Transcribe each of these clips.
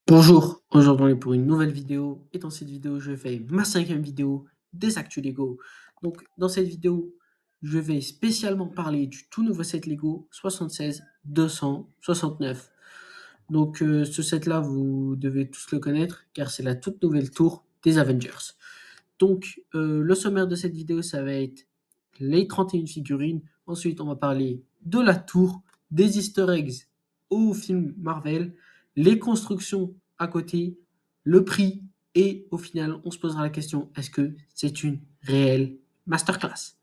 Bonjour, aujourd'hui on est pour une nouvelle vidéo et dans cette vidéo je fais ma 5e vidéo des actus Lego. Donc dans cette vidéo je vais spécialement parler du tout nouveau set Lego 76-269. Donc ce set là vous devez tous le connaître car c'est la toute nouvelle tour des Avengers. Donc le sommaire de cette vidéo ça va être les 31 figurines, ensuite on va parler de la tour, des easter eggs au film Marvel, les constructions à côté, le prix, et au final, on se posera la question, est-ce que c'est une réelle masterclass?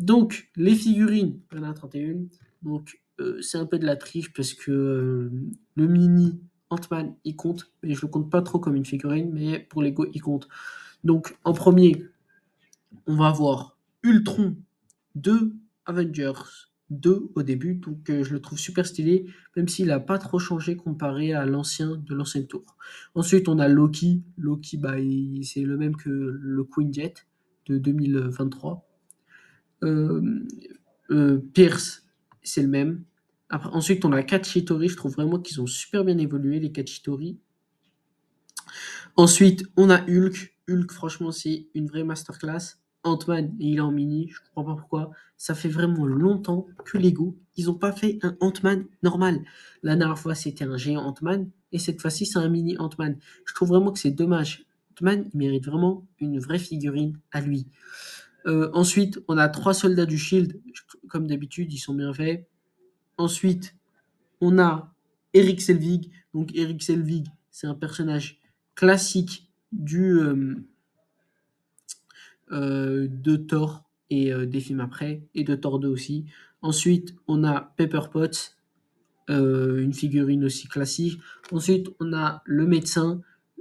Donc, les figurines, il y en a 31. Donc, c'est un peu de la triche parce que le mini Ant-Man, il compte, mais je le compte pas trop comme une figurine, mais pour Lego, il compte. Donc, en premier, on va avoir Ultron de Avengers 2 au début, donc je le trouve super stylé, même s'il n'a pas trop changé comparé à de l'ancienne tour. Ensuite, on a Loki. Loki, c'est le même que le Queen Jet de 2023. Euh, Pierce, c'est le même. Ensuite, on a Kachitori. Je trouve vraiment qu'ils ont super bien évolué, les Kachitori. Ensuite, on a Hulk. Hulk, franchement, c'est une vraie masterclass. Ant-Man, il est en mini, je comprends pas pourquoi. Ça fait vraiment longtemps que Lego, ils n'ont pas fait un Ant-Man normal. La dernière fois, c'était un géant Ant-Man, et cette fois-ci, c'est un mini Ant-Man. Je trouve vraiment que c'est dommage. Ant-Man, il mérite vraiment une vraie figurine à lui. Ensuite, on a 3 soldats du Shield. Comme d'habitude, ils sont bien faits. Ensuite, on a Eric Selvig. Donc, Eric Selvig, c'est un personnage classique de Thor et des films après, et de Thor 2 aussi. Ensuite, on a Pepper Potts, une figurine aussi classique. Ensuite, on a le médecin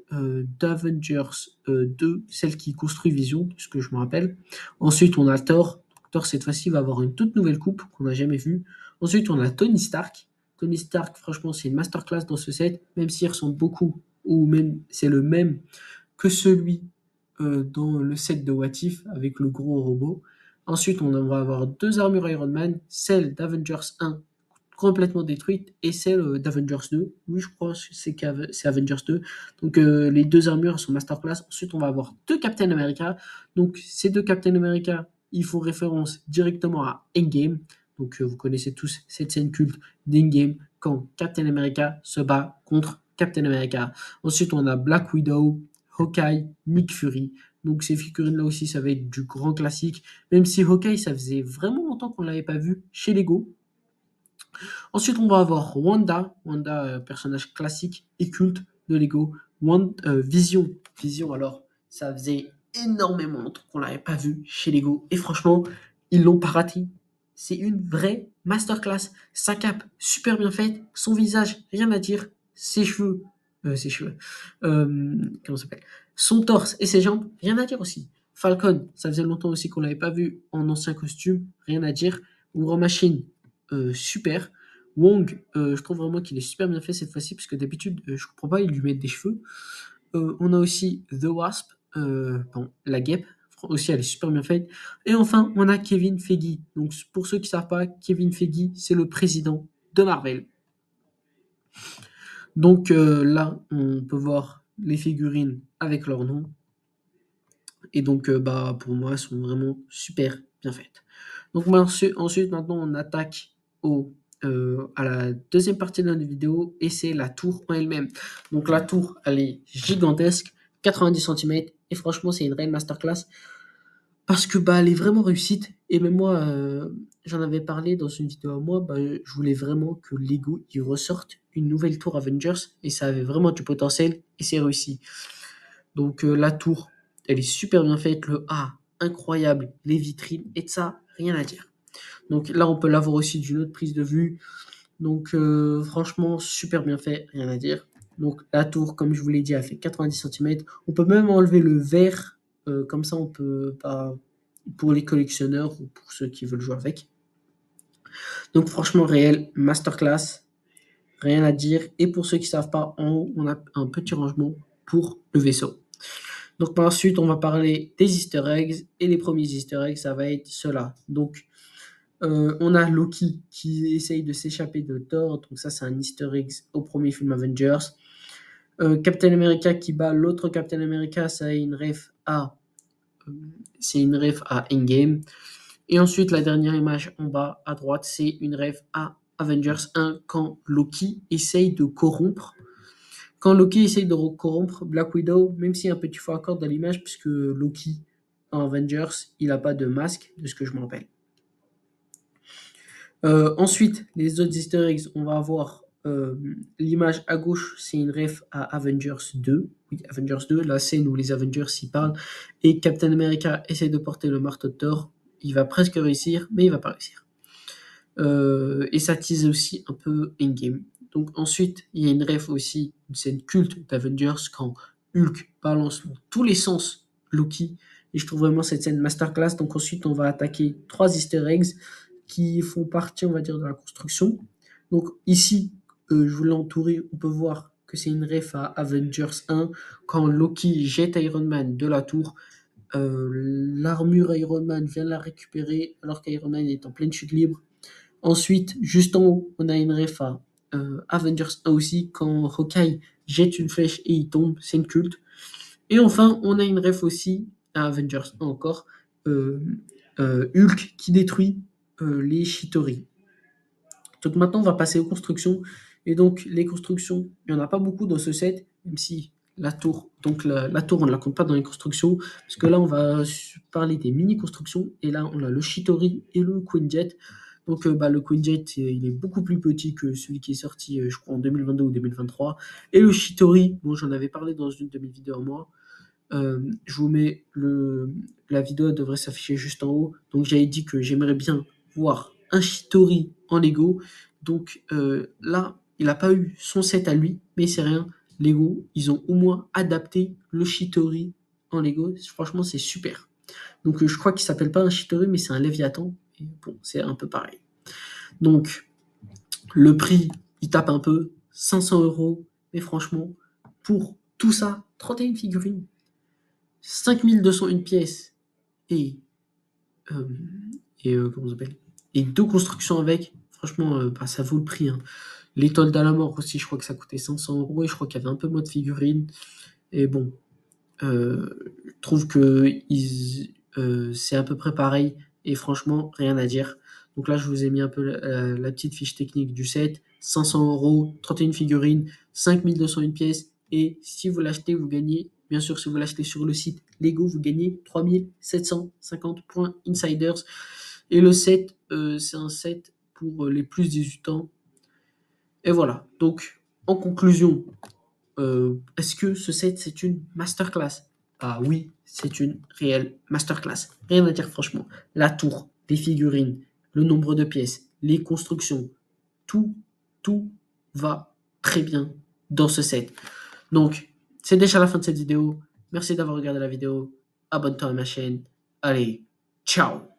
d'Avengers 2, celle qui construit Vision, ce que je me rappelle. Ensuite, on a Thor. Thor, cette fois-ci, va avoir une toute nouvelle coupe qu'on n'a jamais vue. Ensuite, on a Tony Stark. Tony Stark, franchement, c'est une masterclass dans ce set, même s'il ressemble beaucoup, ou même c'est le même que celui dans le set de What If avec le gros robot. Ensuite, on va avoir 2 armures Iron Man, celle d'Avengers 1 complètement détruite et celle d'Avengers 2. Oui, je crois que c'est Avengers 2. Donc les 2 armures sont masterclass. Ensuite, on va avoir 2 Captain America. Donc ces 2 Captain America, ils font référence directement à Endgame. Donc vous connaissez tous cette scène culte d'Endgame quand Captain America se bat contre Captain America. Ensuite, on a Black Widow, Hawkeye, Nick Fury. Donc ces figurines-là aussi, ça va être du grand classique. Même si Hawkeye, ça faisait vraiment longtemps qu'on ne l'avait pas vu chez Lego. Ensuite, on va avoir Wanda. Wanda, personnage classique et culte de Lego. Vision. Vision, alors, ça faisait énormément longtemps qu'on ne l'avait pas vu chez Lego. Et franchement, ils l'ont pas raté. C'est une vraie masterclass. Sa cape, super bien faite. Son visage, rien à dire. Ses cheveux. Comment ça s'appelle? Son torse et ses jambes, rien à dire aussi. Falcon, ça faisait longtemps aussi qu'on l'avait pas vu en ancien costume, rien à dire. War Machine, super. Wong, je trouve vraiment qu'il est super bien fait cette fois-ci, parce que d'habitude, je comprends pas, ils lui mettent des cheveux. On a aussi The Wasp, la guêpe, aussi elle est super bien faite. Et enfin, on a Kevin Feige. Donc pour ceux qui savent pas, Kevin Feige, c'est le président de Marvel. Donc là, on peut voir les figurines avec leur nom. Et donc, pour moi, elles sont vraiment super bien faites. Donc, ensuite, maintenant, on attaque à la deuxième partie de notre vidéo, et c'est la tour en elle-même. Donc, la tour, elle est gigantesque, 90 cm, et franchement, c'est une réelle masterclass, parce que elle est vraiment réussite. Et même moi, j'en avais parlé dans une vidéo à moi, je voulais vraiment que Lego il ressorte une nouvelle tour Avengers, et ça avait vraiment du potentiel, et c'est réussi. Donc la tour, elle est super bien faite, le A, incroyable, les vitrines, et de ça, rien à dire. Donc là, on peut l'avoir aussi d'une autre prise de vue. Donc franchement, super bien fait, rien à dire. Donc la tour, comme je vous l'ai dit, elle fait 90 cm. On peut même enlever le verre, comme ça on peut pas, pour les collectionneurs ou pour ceux qui veulent jouer avec. Donc franchement, réel, masterclass, rien à dire. Et pour ceux qui savent pas, en haut, on a un petit rangement pour le vaisseau. Donc par la suite, on va parler des easter eggs, et les premiers easter eggs, ça va être ceux-là. Donc on a Loki qui essaye de s'échapper de Thor, donc ça c'est un easter egg au premier film Avengers. Captain America qui bat l'autre Captain America, ça est une ref à, Endgame. Et ensuite, la dernière image en bas à droite, c'est une ref à Avengers 1 quand Loki essaye de corrompre. Quand Loki essaye de corrompre Black Widow, même s'il y a un petit faux accord dans l'image, puisque Loki, en Avengers, il n'a pas de masque, de ce que je me rappelle. Ensuite, les autres easter eggs, on va avoir l'image à gauche, c'est une ref à Avengers 2. Oui, Avengers 2, la scène où les Avengers s'y parlent. Et Captain America essaie de porter le marteau de Thor. Il va presque réussir, mais il va pas réussir. Et ça tease aussi un peu Endgame. Donc ensuite, il y a une ref aussi, une scène culte d'Avengers quand Hulk balance dans tous les sens Loki. Et je trouve vraiment cette scène masterclass. Donc ensuite, on va attaquer 3 easter eggs qui font partie, on va dire, de la construction. Donc ici, je vous l'ai entouré, on peut voir que c'est une ref à Avengers 1 quand Loki jette Iron Man de la tour. L'armure Iron Man vient la récupérer alors qu'Iron Man est en pleine chute libre. Ensuite, juste en haut, on a une ref à Avengers 1 aussi, quand Hawkeye jette une flèche et il tombe, c'est une culte. Et enfin, on a une ref aussi à Avengers 1 encore, Hulk qui détruit les Chitauri. Donc maintenant, on va passer aux constructions. Et donc, les constructions, il n'y en a pas beaucoup dans ce set, même si la tour, donc la tour, on ne la compte pas dans les constructions, parce que là, on va parler des mini-constructions. Et là, on a le Chitauri et le Quinjet. Donc, le Quinjet, il est beaucoup plus petit que celui qui est sorti, je crois, en 2022 ou 2023. Et le Chitauri, bon, j'en avais parlé dans une de mes vidéos à moi. Je vous mets la vidéo, elle devrait s'afficher juste en haut. Donc, j'avais dit que j'aimerais bien voir un Chitauri en Lego. Donc, là, il n'a pas eu son set à lui, mais c'est rien. Lego, ils ont au moins adapté le Chitauri en Lego. Franchement, c'est super. Donc, je crois qu'il s'appelle pas un Chitauri, mais c'est un Léviathan. Et bon, c'est un peu pareil. Donc, le prix, il tape un peu, 500 €. Mais franchement, pour tout ça, 31 figurines, 5201 pièces et, comment ça s'appelle, et 2 constructions avec, franchement, ça vaut le prix. Hein. L'étoile de la mort aussi, je crois que ça coûtait 500 € et je crois qu'il y avait un peu moins de figurines. Et bon, je trouve que c'est à peu près pareil et franchement, rien à dire. Donc là, je vous ai mis un peu la petite fiche technique du set. 500 €, 31 figurines, 5201 pièces. Et si vous l'achetez, vous gagnez, bien sûr, si vous l'achetez sur le site Lego, vous gagnez 3750 points Insiders. Et le set, c'est un set pour les plus 18 ans. Et voilà. Donc, en conclusion, est-ce que ce set, c'est une masterclass? Ah oui, c'est une réelle masterclass. Rien à dire franchement. La tour, les figurines, le nombre de pièces, les constructions, tout, tout va très bien dans ce set. Donc, c'est déjà la fin de cette vidéo. Merci d'avoir regardé la vidéo. Abonne-toi à ma chaîne. Allez, ciao!